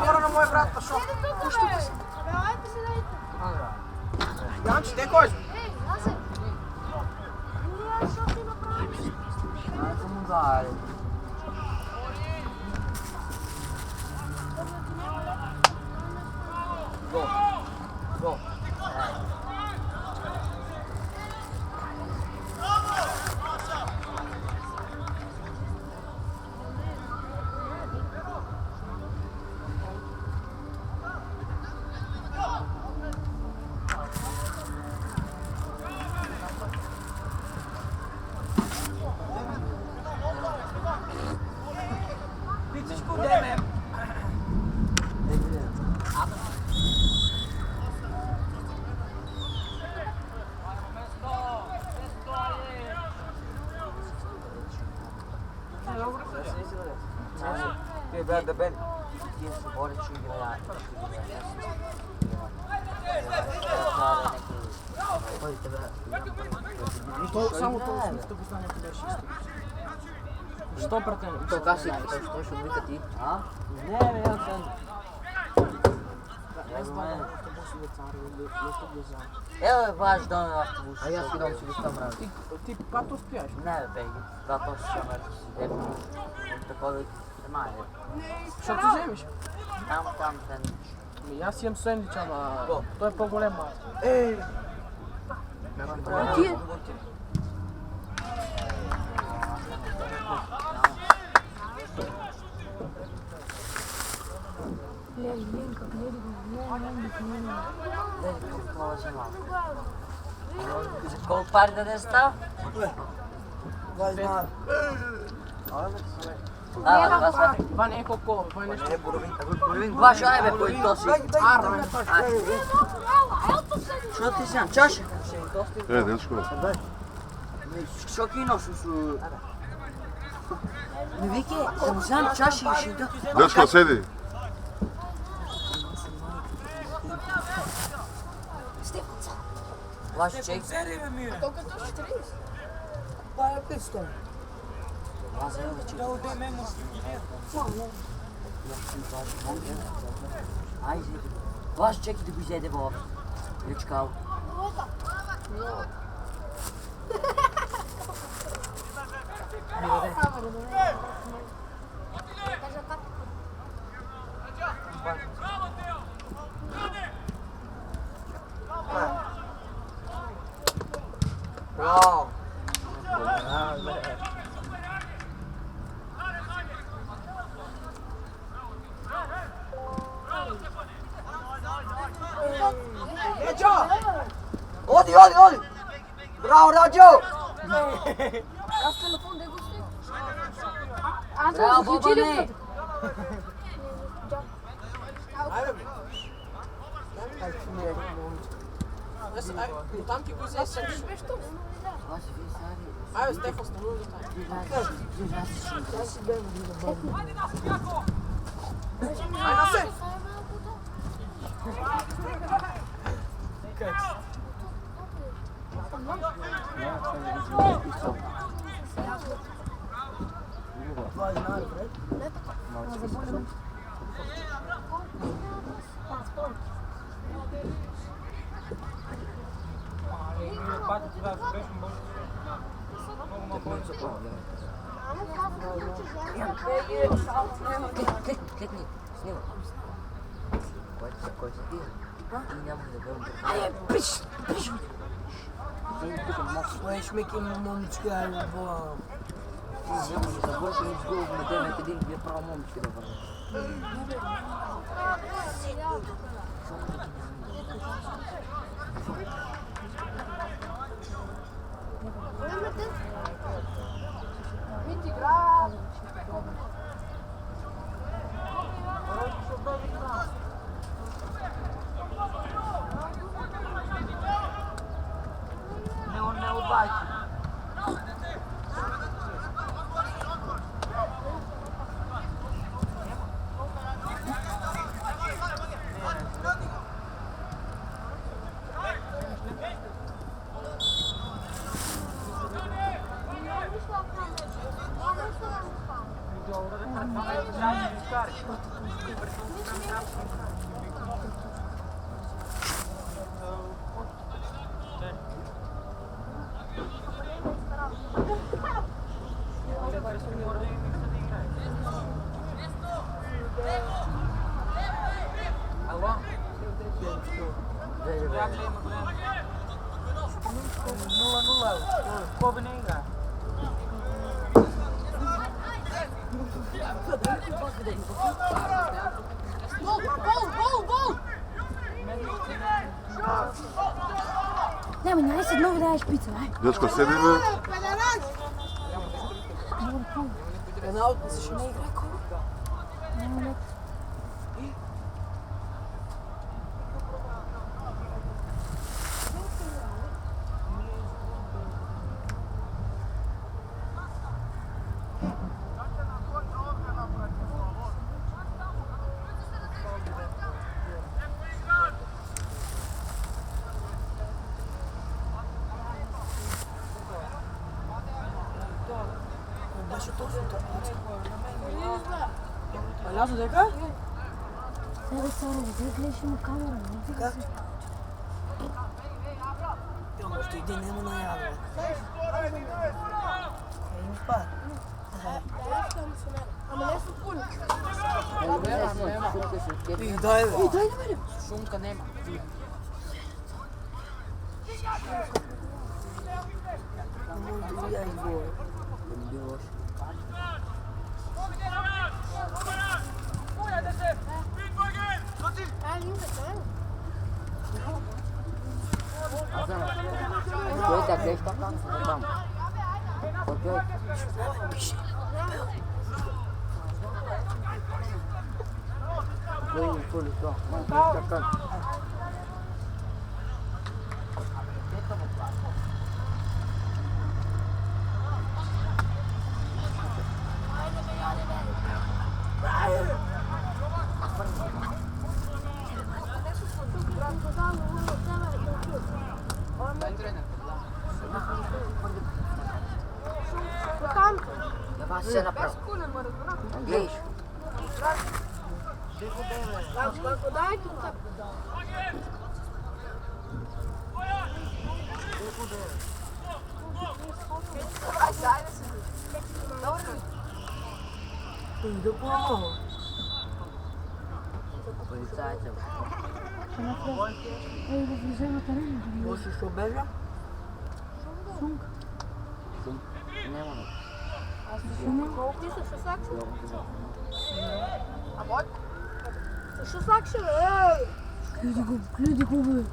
Скоро мой брат пошел. Янчи, те кой? Go. Да бе, ти се бори, че играят. Само това смисъл го знам, ако беше истина. Що претен? То как си той ще вика ти? А? Не, бе, я съм. Еле, ваш дом е автобус. А аз идам си го там раз. Ти пато спяш? Не, бе, беги. Това точно ще ме седем. Такова май. Що ти вземеш? Там, сендвич. Аз имам сендвич, ама той е по-голем май. Ти? Колко пари да не става? 20 Това не е колко, това е нещо. Това ще е, бе, кой то си. Що ти сям? Чаш? Дечко. Що кино су? Не вики, съм сам чаши и ще да. Дечко, седи. Ваш чек. Толкова то ще трябва. Това е 500. Аз ева чек. Айде. Ваш чек да го изеде в личкал. Браво! Раджо! Оди! Браво, Раджо! Аз телефон да го снимам. Браво, Бобане! Там ти го взе също. Айде, Стефан, станува за това. Айде, се! Кликни, снимай. Кой си ти? И няма да бъдем. Пиш! Слеш ме ке момичка, айва. Ти няма да завършим с гол на 9-1, вие право момички да върнем. Ало? Нула. Кого не игра? Gol! Nema, ne sad novo daješ picu, aj. Dečko, sedimo. Penalti se še ne igra ko? Беше точно така. Лязо дека? Сега Сара, да гледаш на камера, не ти Така? Ja, možda ide nema najavila. Koji mi pa? Ама не са пули. И дай бе. Дай да бъде. Шумка нема. Може да я изговоря. Билош. Кой да гледаш така? Там. Кой? Кой никой ли то? Така. Да вас се направо. Гледаш. Иде по-малко. Полицайцев. Ей, да влезе на терена. Може ще бежа? Сумка. Шум. Нема. Ти са шосакши? Шосакши, бе! Гледай го, бе!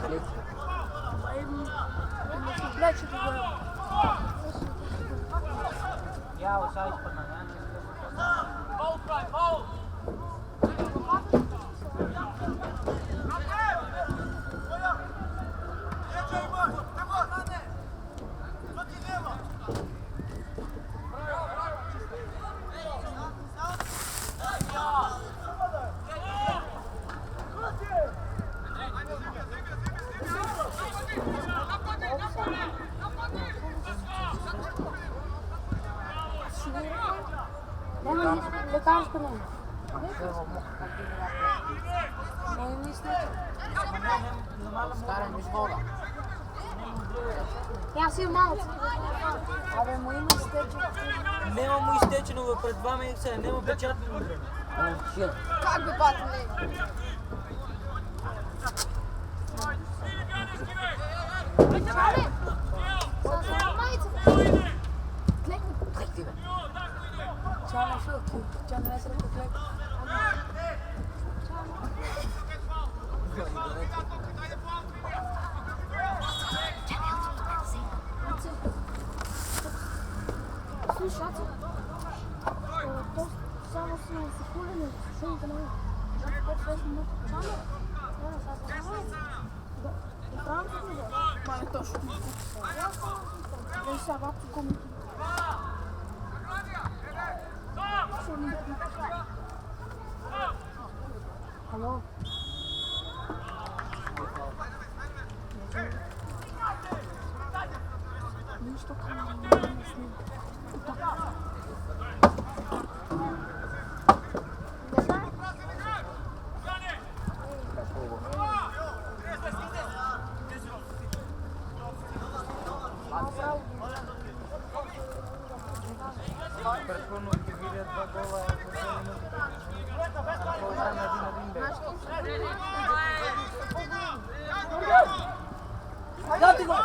Клети. Влече го, бе! Я сега изпадна. Лекарство не. Стара ми вода. Аз имам малко. Абе, му има изтече. Нема му изтечено бе, пред 2 месеца, нема печатно време. Шит. Как бе, бате, не? Чале! С майца! Клекни. Трехти бе. Чале, шо? Чале, не се клекни. Слушай, Ацо, то само си на секунда, шумка не е. 5-6 минути. Чале? Не, сега да. И Француз ли да? Ма не точно. Виж сега, бабки коми. Ало? Виж? Защо камера не снима? Не знам. Предходно ги видят два гола. Дати го!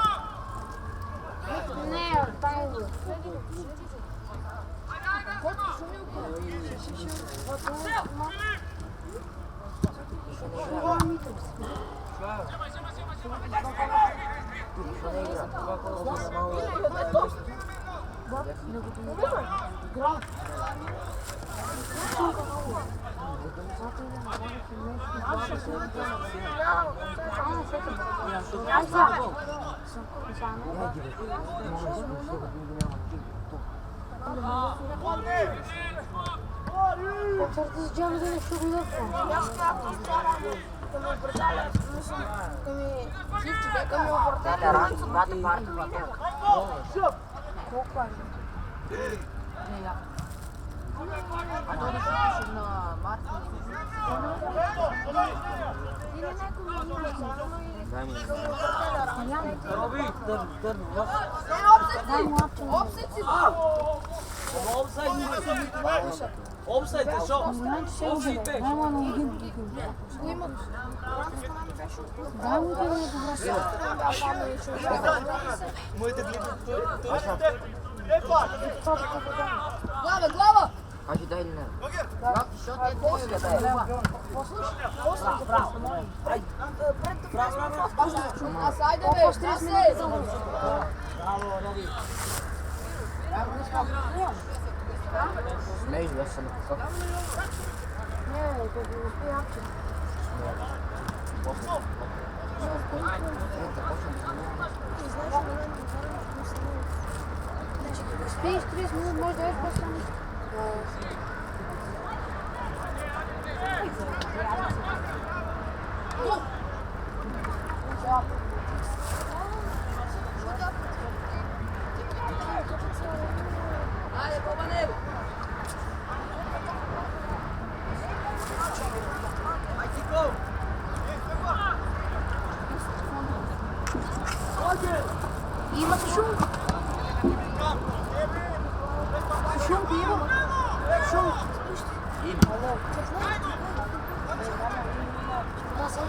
Не, оттам го. Çarpışacağımız öyle şurada yok mu? Dada rancu, bate parti, bate. A to ne šutiš na Martinu? Daj mu. Дай му апче. Офсайд, защо? Значи ще го бъде. Дай му на един. Дай му да не добра. Моите гледат. Glava! Ajde, daj ne. Što ti je tvoje, daj. Ajde be, šta se? Smeješ da sam kako? Ne, to bi uspio apče. Спиш 30 минут, може да еш после. Ajde, Bobanev! Има шум. Шум има. Шум. Да, се.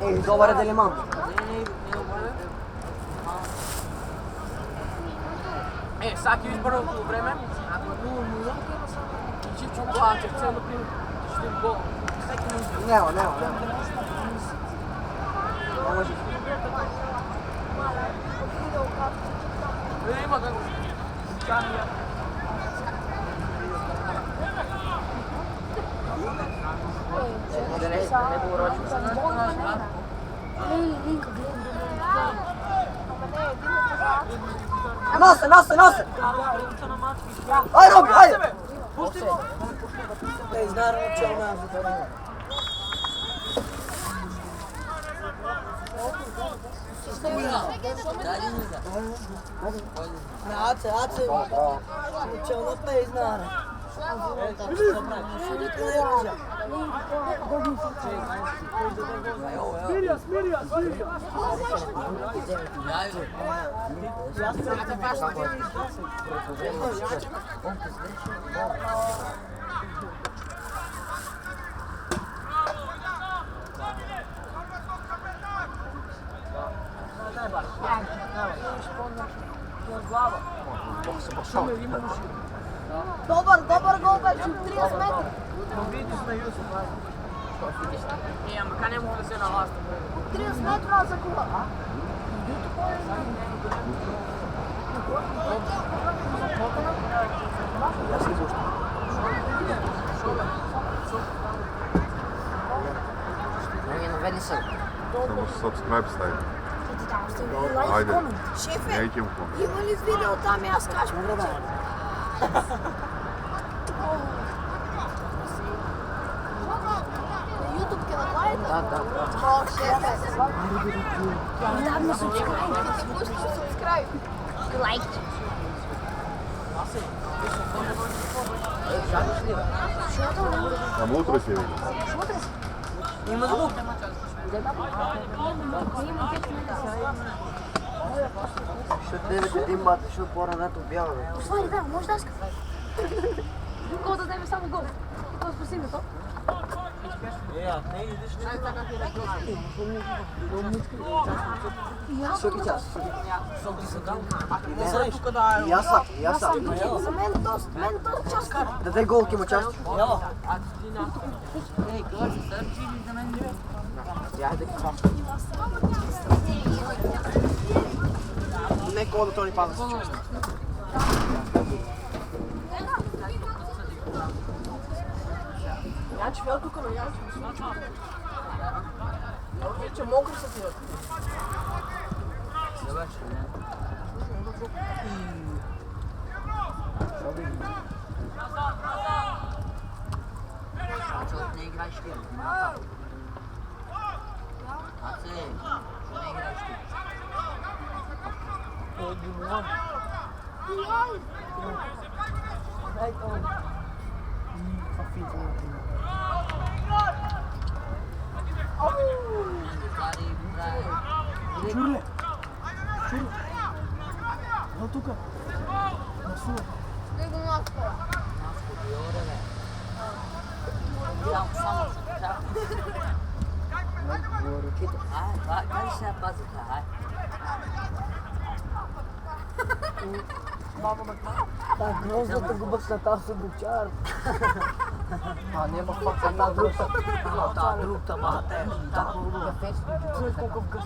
Ej, dobar je da li imam? Svaki izbor u vreme, ako 0-0, Čipču plaće celu primu, što je gol. Nema. Ne može. Ima ga Čanija. Da ne bu uročio. Nose! Ajde, Robi, ajde! Ej, naravno će on nas zatvoriti. Ace, će on opet iznara. Smirio! Шумер има машина. Добър гол беше от 30 метра. Видиш на Юсuf, ама ка не мога да се наласта. От 30 метра за кола. Не наведни се. Само subscribe стави. Айде. Шефе, Нейки му помня. има ли видео там и аз кажа? YouTube канала е? Да. О, шефе. Да, ми subscribe. Ти пусти subscribe. Лайк. Шагаш ли, бе? Ама утре си, бе. Има звук. Защото тебе един бат, защото по-ранато бяга, бе. Послали, да, може да ска. Гол да дадем само гол. Гол спасим то. Всеки час. Не знам тук да е. Я съм. За мен то част. Даде голки му част. Не кола да той ни паза с част. Янчев е тук на Янчев. Вече мокро са ти. Не играеш ли? Аци, не играеш ли? Чурле! Но тук. Насува. Него наскоро. Как ще я пазите, ай? Та грозната губъчна там се бучар. Няма факт, една група. Та другата мате. Чуй колко гъс.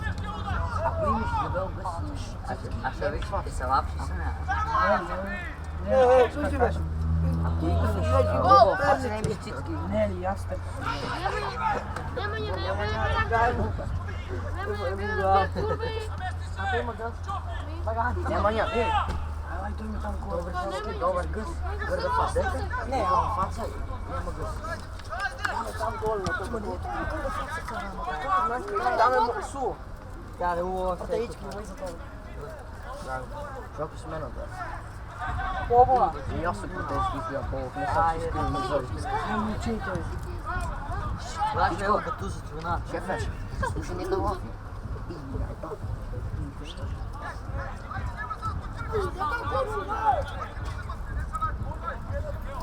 Ако имаш дебел гъс, а ще виж, ти са лапши са не. Слушай беше. Ако имаш гъс, почне да имаш цицки. Не, ли аз те. Няма ня. Ай, той ми там кой. Добър гъс. Гърда фасета? Не, ама фаса няма гъс. Там долу на това. Там е моксу. Тя е лова. Патаички, не за това. Шоки с мен, бе. Побола. И аз се протести в Яполов, не съм си скрил на зорите. Браш ме като за цвена. Шефе, слушай ни да лафи.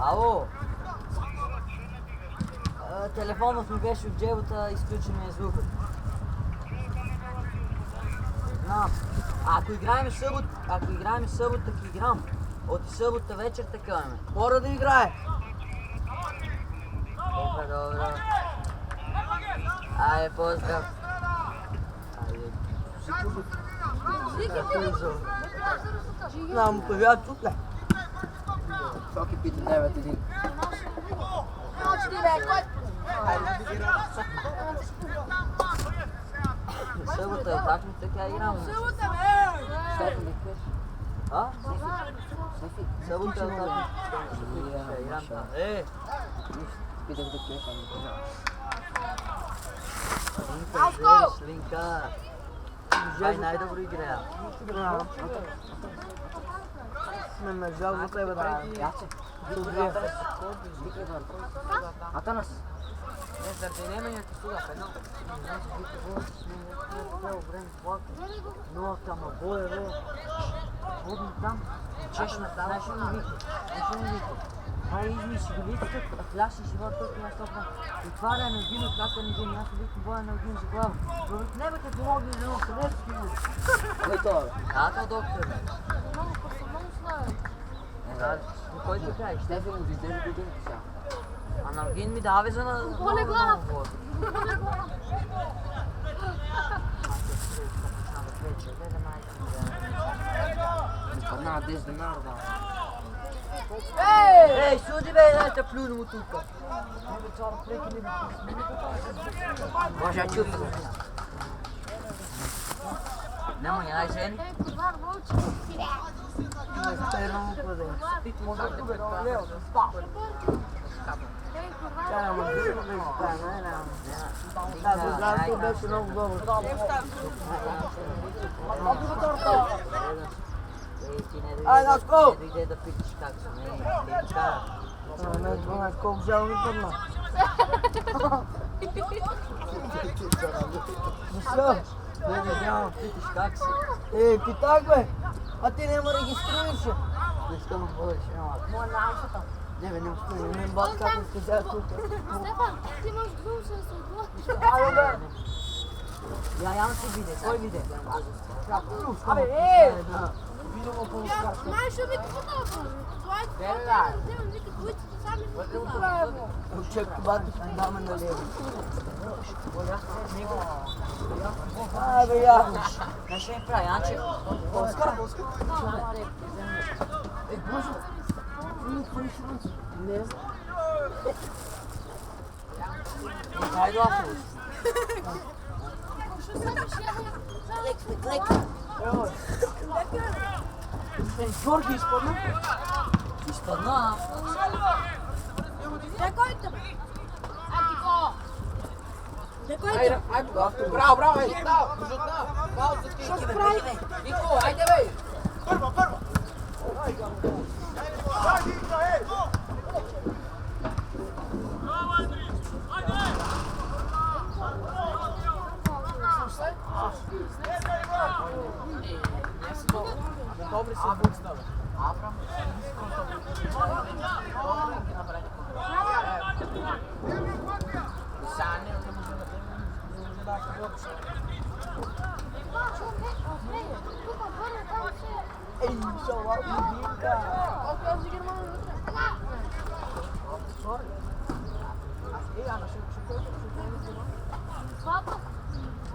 Ало! Телефонът ми беше в джебата, изключен е звукът. Знам. Ако играем събота, ки играм. От събота вечер така ме. Мора да играе. Добре. Айде, поздрав. Айде. Знам, появява тук ли? Шоки пита 9-1. Ночи бе, кой? Събота, как ми така играм? Събота бе! Стефи ли къш? А? Стефи, Събота, как ми играм там? питах да къш, ами Авко! Слинка. Ай, най-добро играя. Ме жал за тебе да. Яце. Атанас. Не, заради не мене ти суда в едно. Но там боево. Ходим там. Чешна там. Нещо ми вика. Ай, измисли го вика, фляши живот тук на стопна. Отваря на един, отлака на един, аз викам боя на един за глава. Но не бе, като мога да едно, къде си го? Кой това, бе? Ато доктор. Много славен. Кой ти кажеш? Стефи му дойде ли годинки сега? Аналгин ми даве за на... Боли глава. Падна 10 динара, да. Ей, суди бе, дай те плюна му тука. Може, чупи го. Нема, не дай жени. Ей, курва, вълче. Ей, курва. беше много добро. Ай, Наско! Не дойде да питаш как са, не кара. Колко жал ми падна. Защо? Не видявам, питаш как си. Ей, питах бе! А ти няма регистрираш се. Не искам да ходиш, няма. Моя на амсата. Не бе, не успя, не ми бат как ще взея тук. Стефан, ти имаш друго се отглоти. Айде бе! Я ям си виде, кой виде? Абе, ей! Знаеш ли ми какво да бъде? Това е това, вземам вика, които сами не Чек, бати, даме на лево. Абе, яхнеш. Не ще ми прави, Анче. Оскар. Е, Боже. Не знам. Дай до Афрос. Георги изпадна? Изпадна, Декойте! Айде, Декойте! Браво, браво, ей, става, жутна. Пауза ти. Що прави? Нико, айде бе. Добре се букстава. Ей, шала, любимка.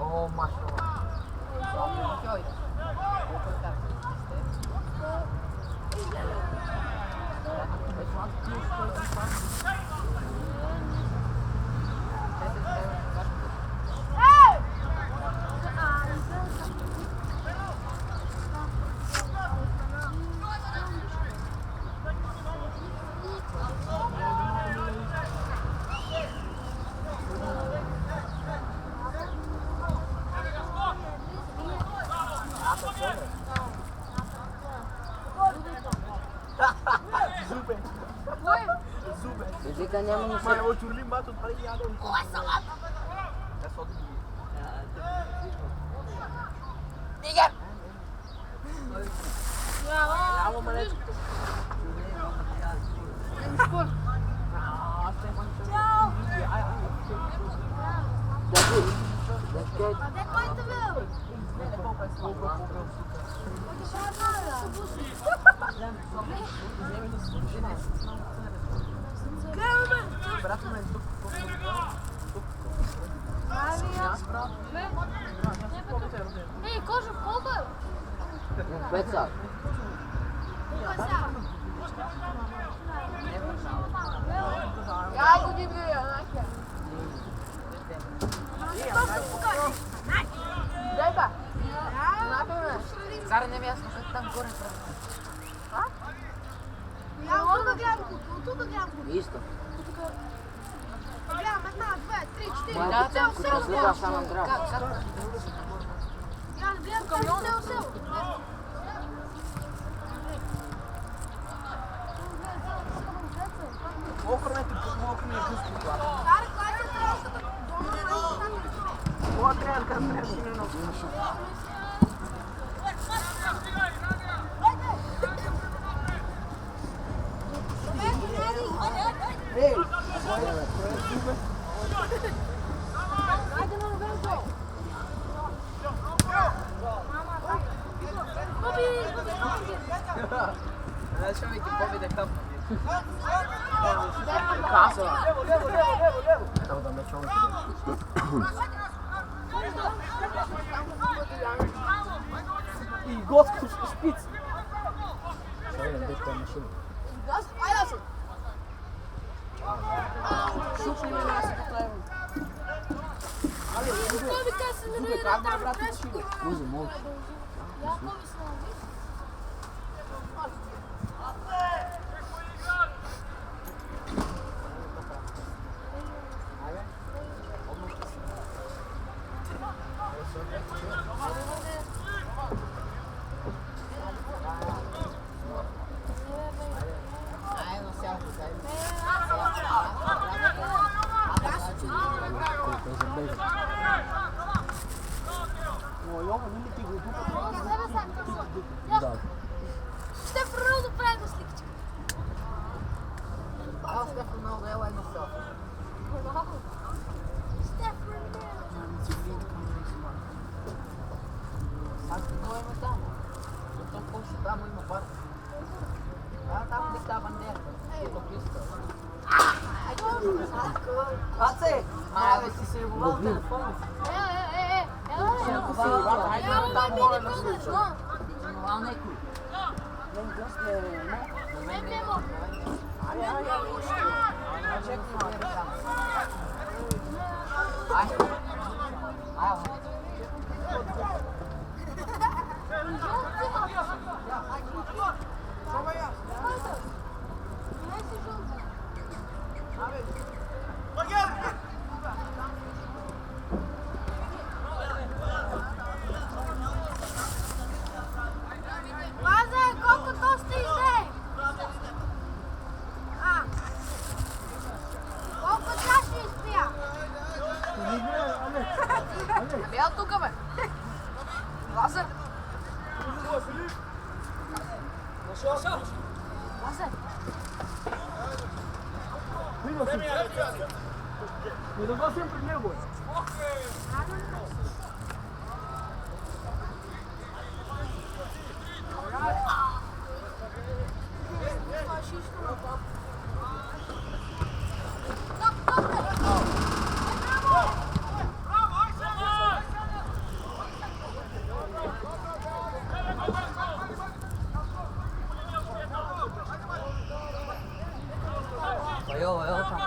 О, машалlah. Вика няма ни се. Bravo, Manetto. Dekojte, bro! Ей, Кожев, колко е? 5 сат. Я го диби, Анаке. Дай ба. Заре не ми ясно как там горе прави. Я оттуда гледам, оттуда гледам. Исто. Гледам, 1, 2, 3, 4. Моя Цел, куца цел, разлика цел. сам Андрей. Я гледам, цел, цел. Охраните, помогни гъсто това. Стари класи трябва да Това трябва да кажа, не много. Ей! Айде на Роберто! Боби! Знаеш, ми ти победа. Казва. Evo da me čovjek I gospu špic. Šta je, gdje je mašina? Šupi mi nas na kraju. Ali, uzme kamera, vrati mašinu. Uzme, mogu. Stefan Ronaldo pravi sličić. A, Stefan Ronaldo, evo jedno selfie. Stefan Ronaldo. Sad idemo tamo. U tom košu tamo ima park. Da, tamo gdje ta bandera. To pisto. Pace! Mave, si se uvalo telefon. Evo Tamo mora na slučaj. Al neku. Čekaj, gdje je tamo. Ajde. Ajde. Paze, koliko to stiže? A? Koliko čaši ispija? Bijel tuka me. Lazar. Lazar. Pa evo tamo.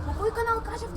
На кой канал кажете?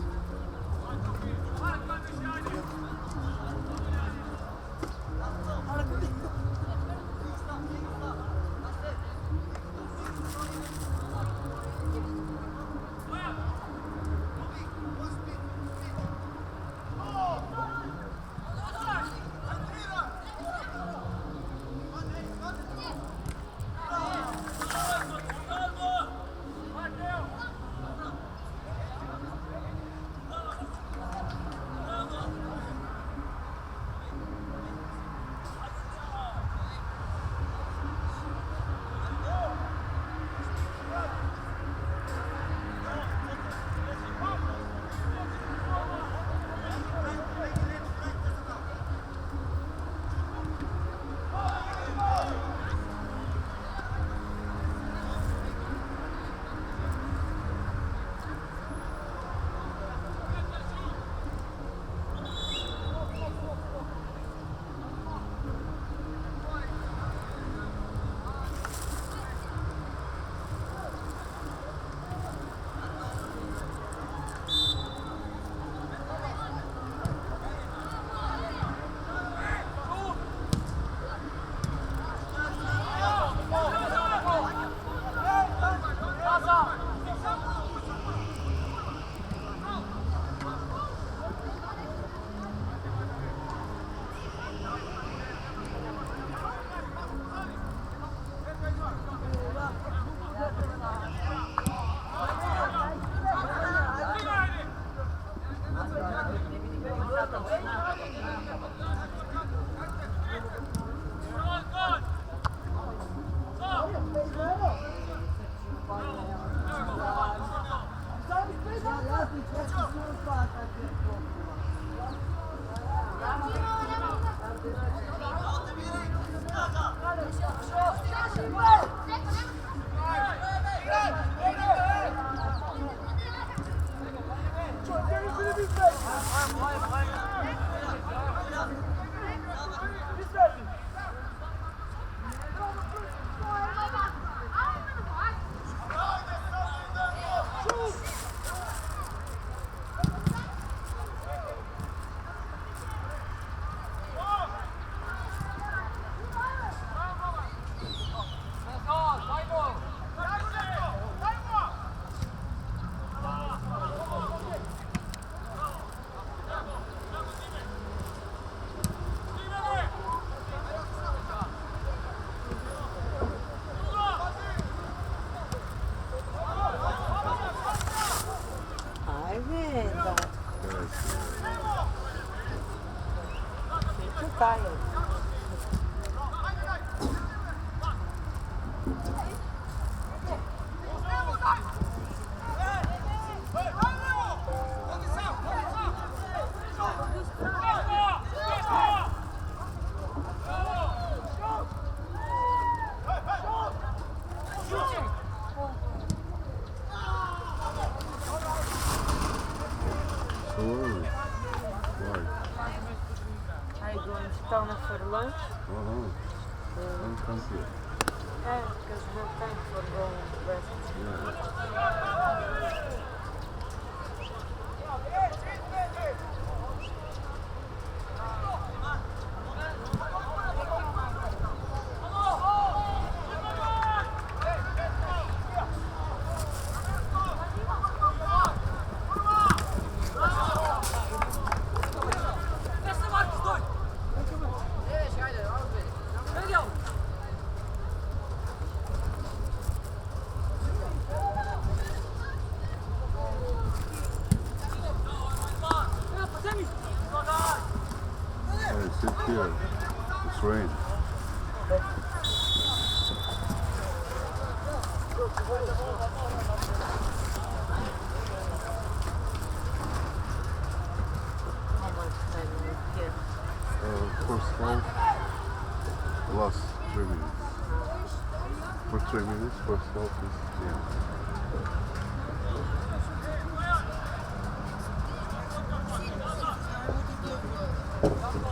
First half, last 3 minutes. For 3 minutes, first half is the end.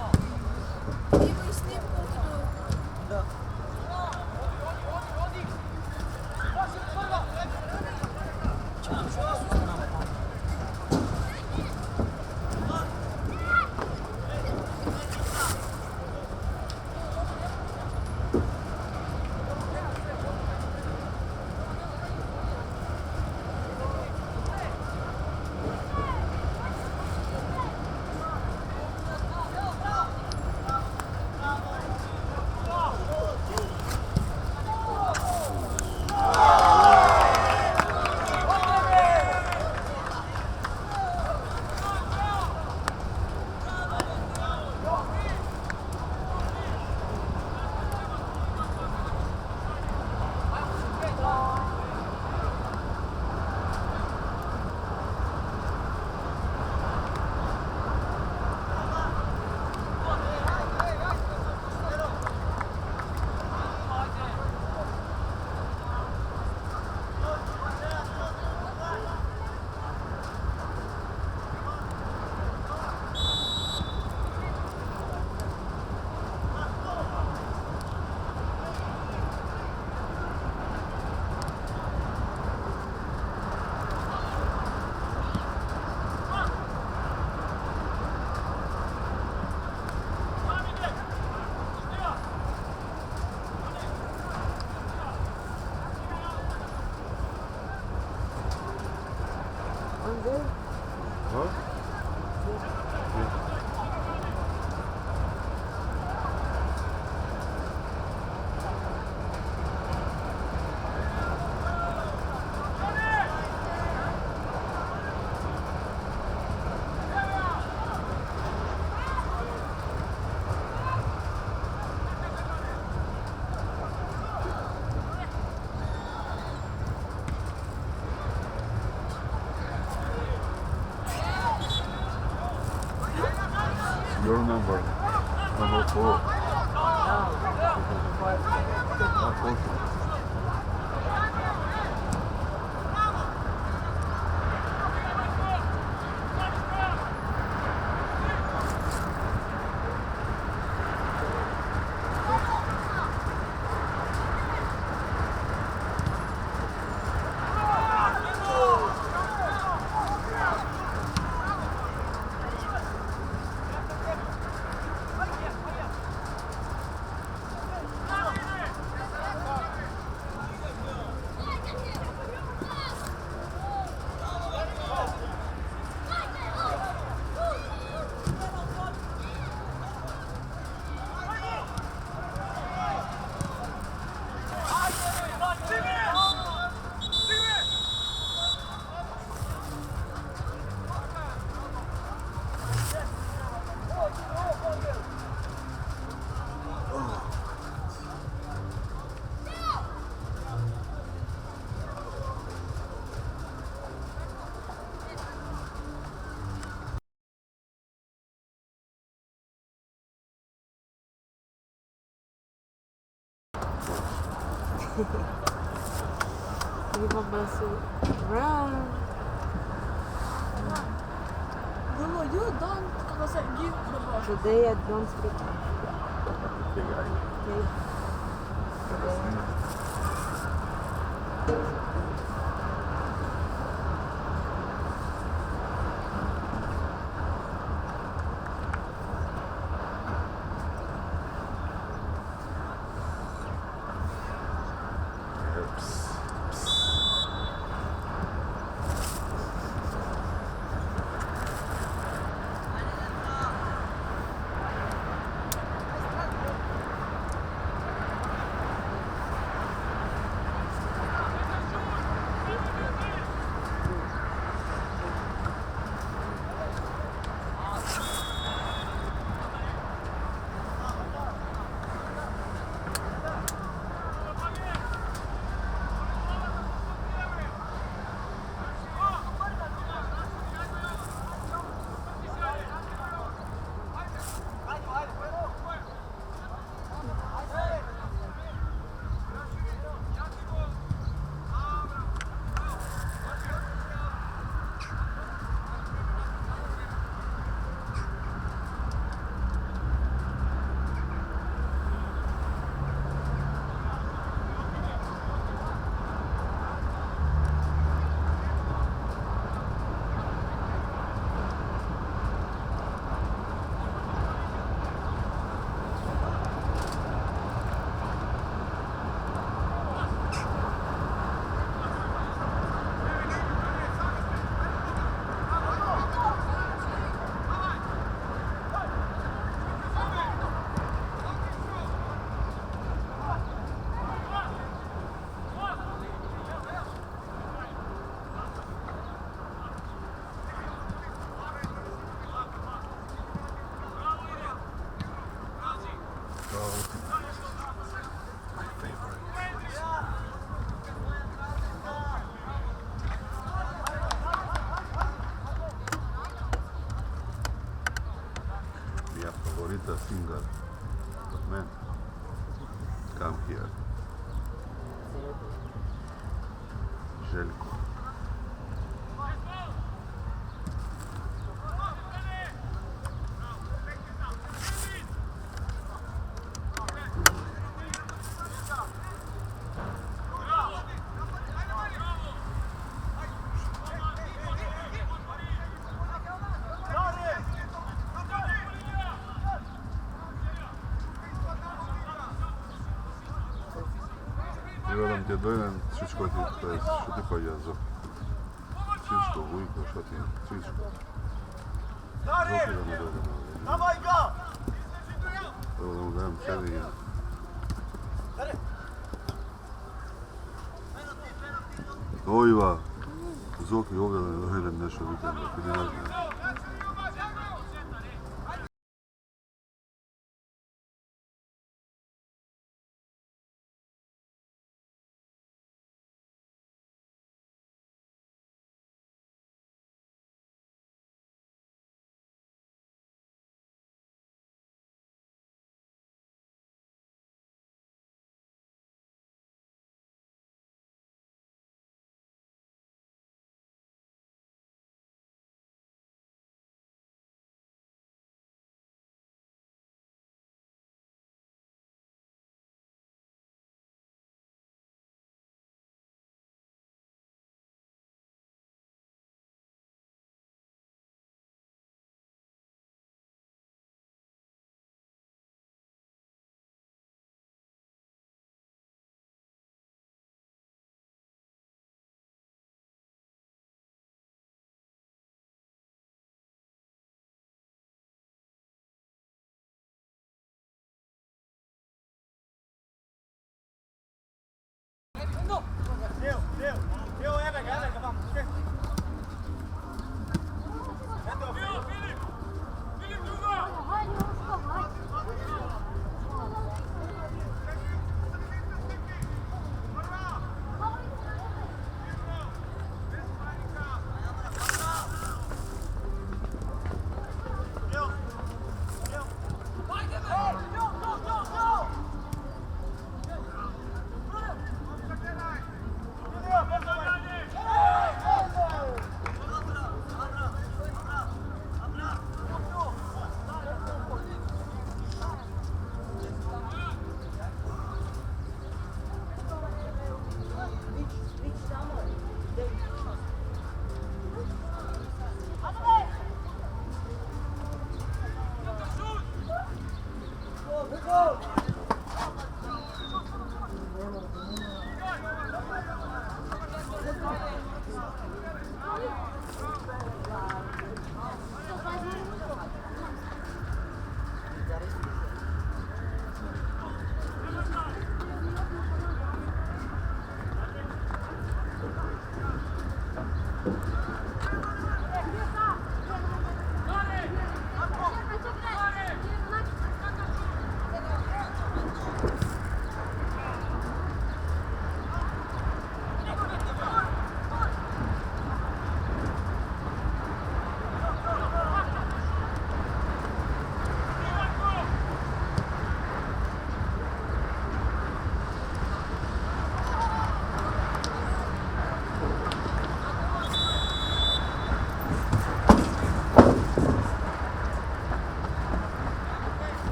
Your number 4. Give a bus run. Bruno, you don't kasi give the ball. Today I don't speak. Okay, guys. Okay. Today. The singer, but man, come here. Željko. Gledam ti je dojen, всичко ти, т.е. što ti pa jezo? Всичко, Vujko, što ti je? Всичko. Zoki da mu dođe na ovaj. Evo da vam sebi ja. Ojva, Zoki ovdje da dođem nešto vikenda, ti ne znam.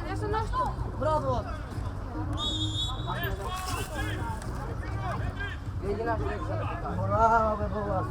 Ja sam nešto. Bravo! Jedina što rekao da ti kažem. Bravo, be, bravo.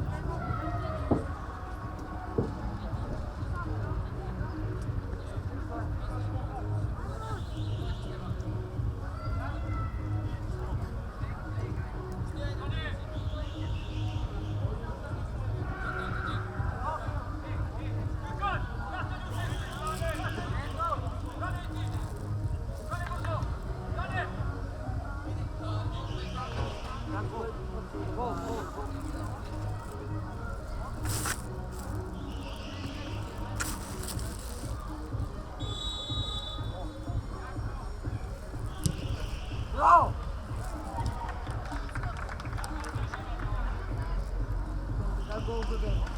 Bravo! Da gol bude.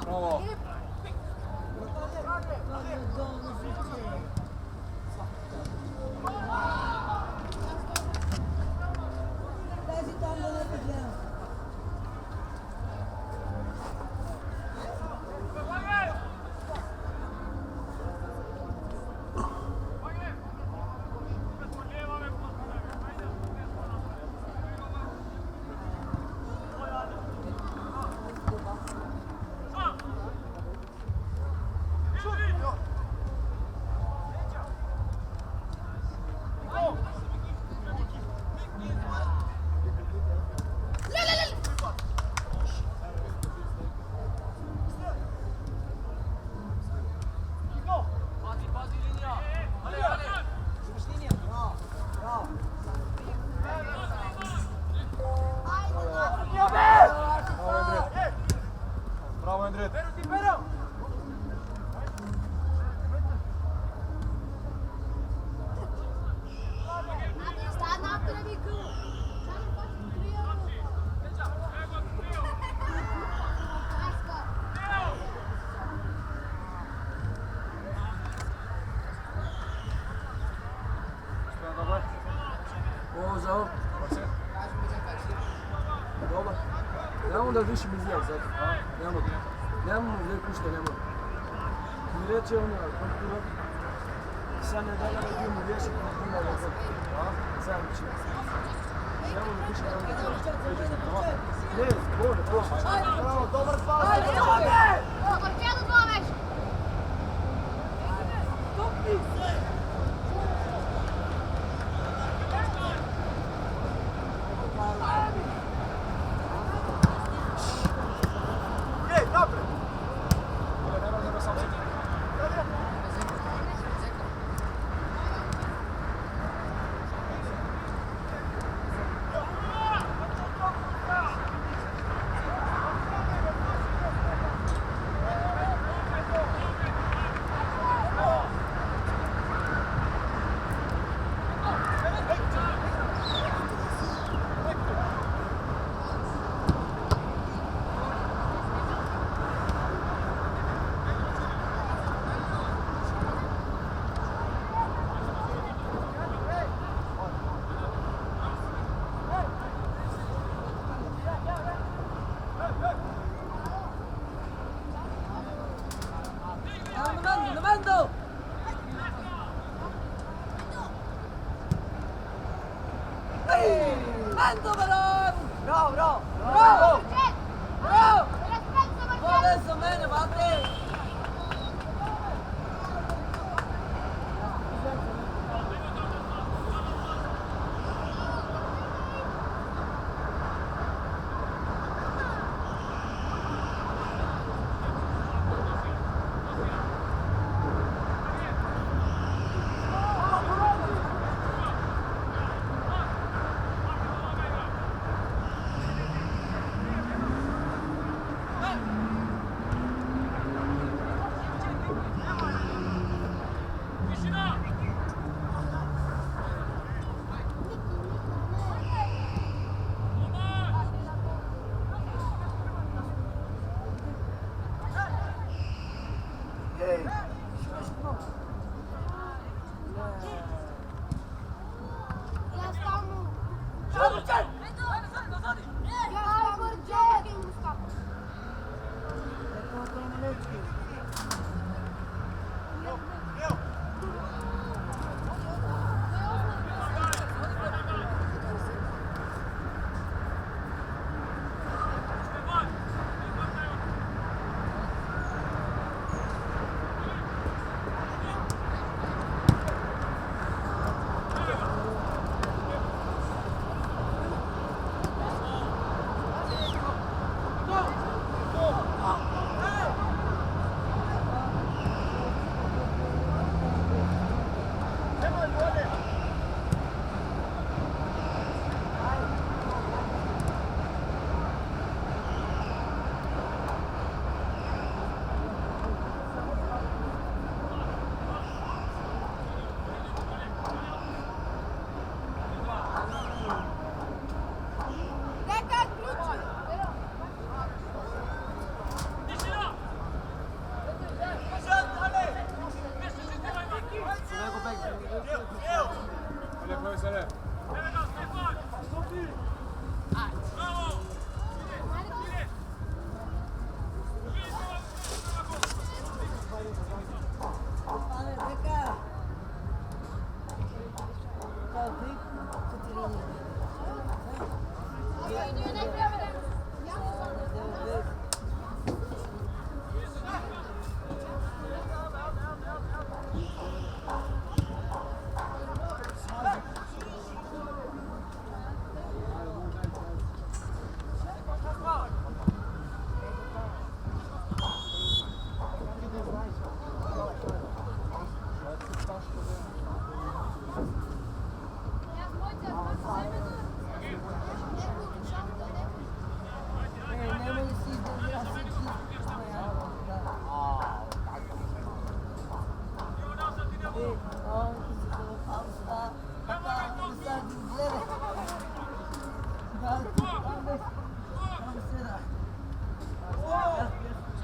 Bravo. Bravo Endret. Sta napravila Miku. Samo počne prijavu. Ovo za ovo. Dobar. Nemamo da više mi izvijek zato. Nemamo gdje pušte, nemamo. Mi reći ono, kontura. Sad ne da ga idemo riješiti na puno lezat. Zajedniči. Nemamo da piše tamo da ćemo. Ne, bolje, prošli. Bravo, dobar pas. Marcelo Gomes. Mando Baron! Bravo, bravo! Bravo! Bravo! Adesso bene, Matteo!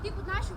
Иди под нашу.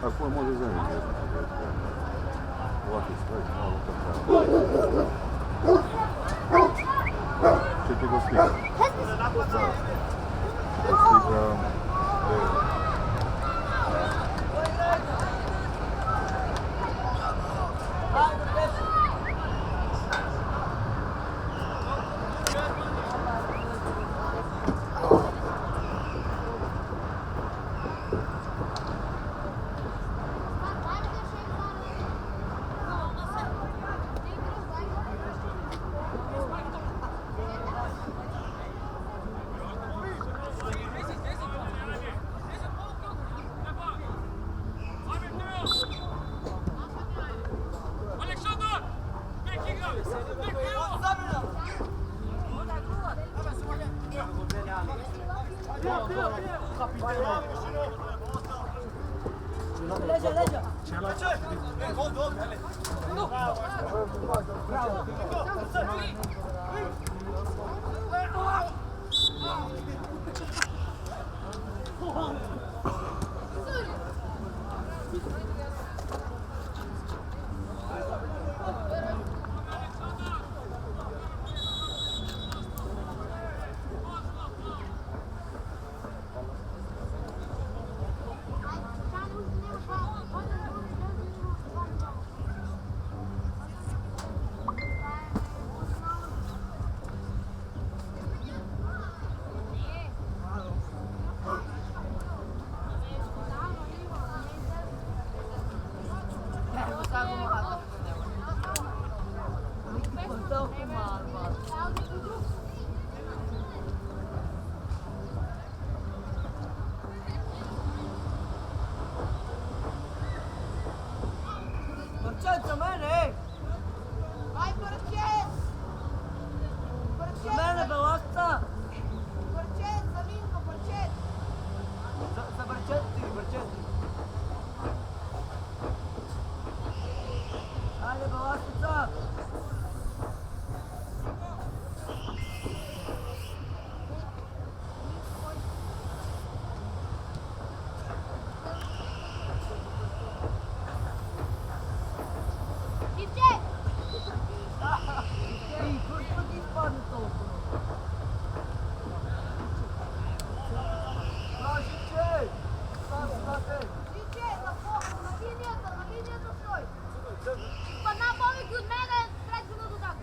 A poi mo di esempio, guarda, stai malo C'è tipo stiga. Basta gumahatap ko niya. Punta ako kumarbat. Marcel, samene! Vai, Porchet! Porchet! Samene, bawasta! Porchet, Salinko, Porchet! Sa Barcetti, Barcetti. Ale, bawasta! Ivče! Ej, kako ti spadne to? Prašiće! State! Ivče, na linijata stoj! Pa na povijek od mene, treću minutu tako.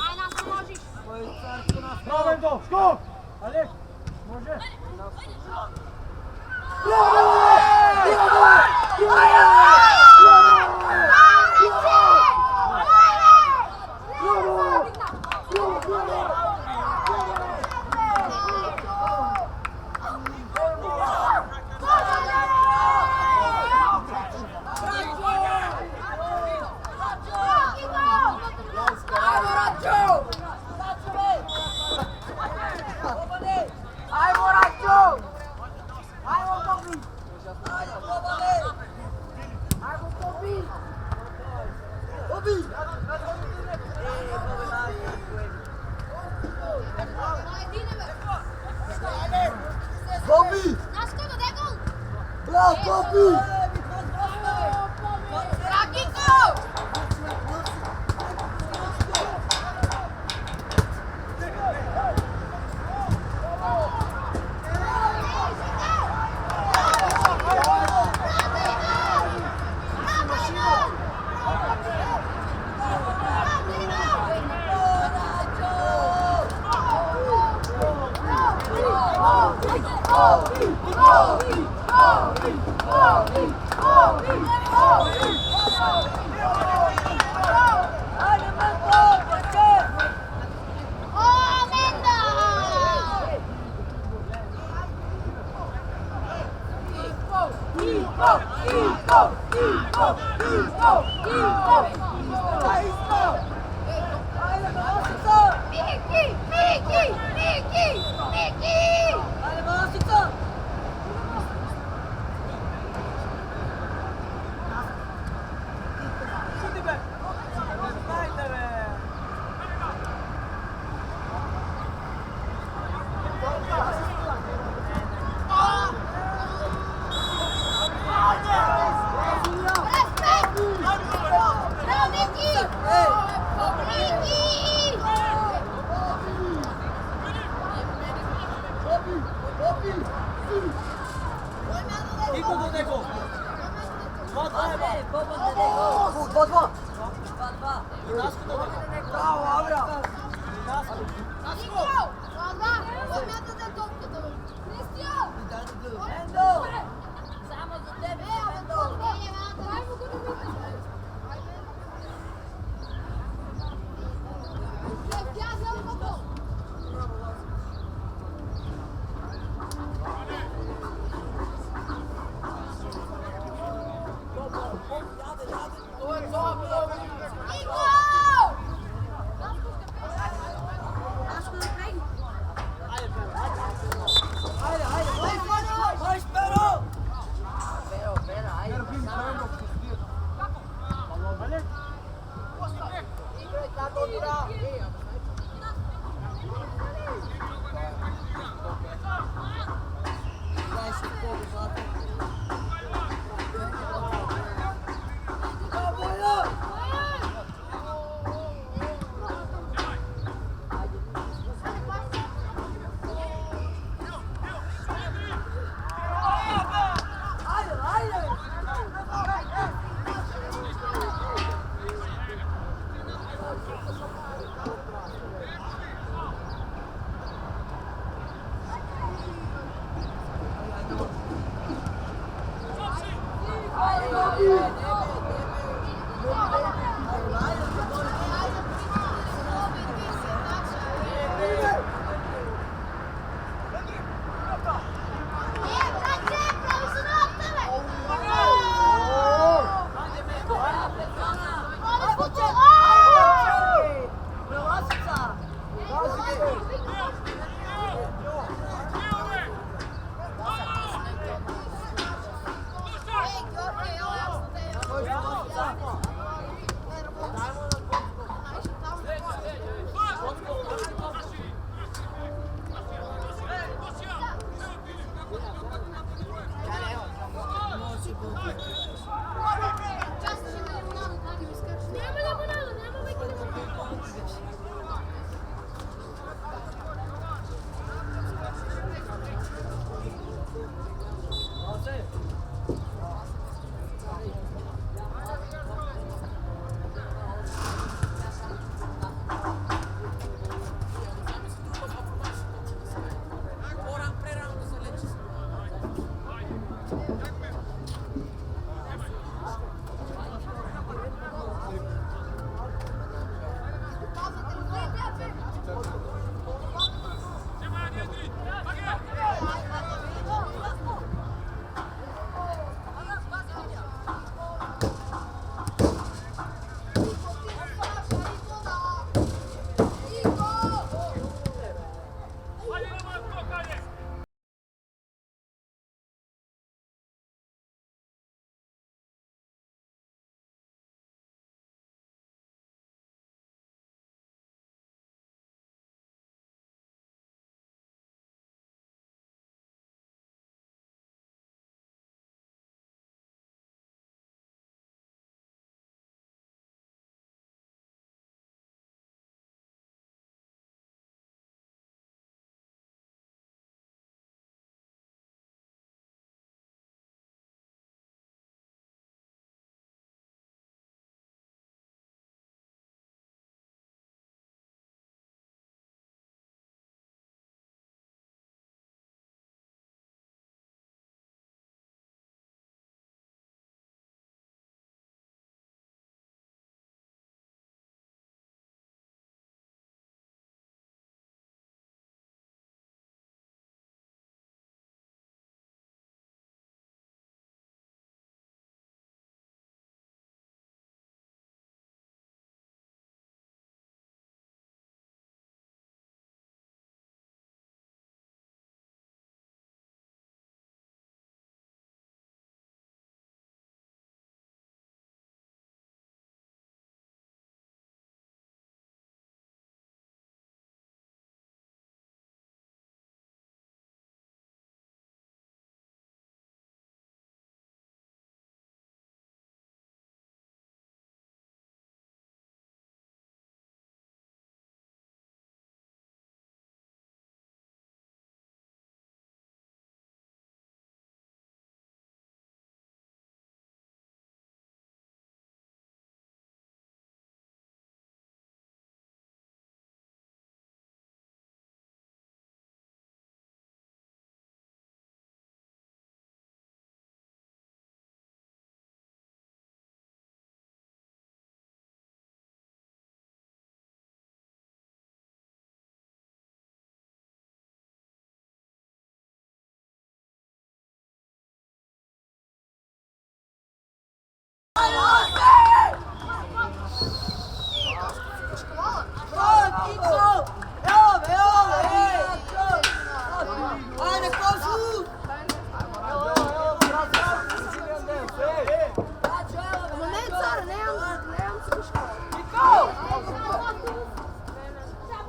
Aj, nas možeš! Koji carstvo nas... Momento, skok! Ale, može? Bobby! Naskoda, daj gol! Bravo, Bobby! Rakiko! Vai, spero!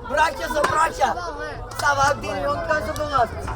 Bracia, să bracia! Să vă bine, eu încă să vă las!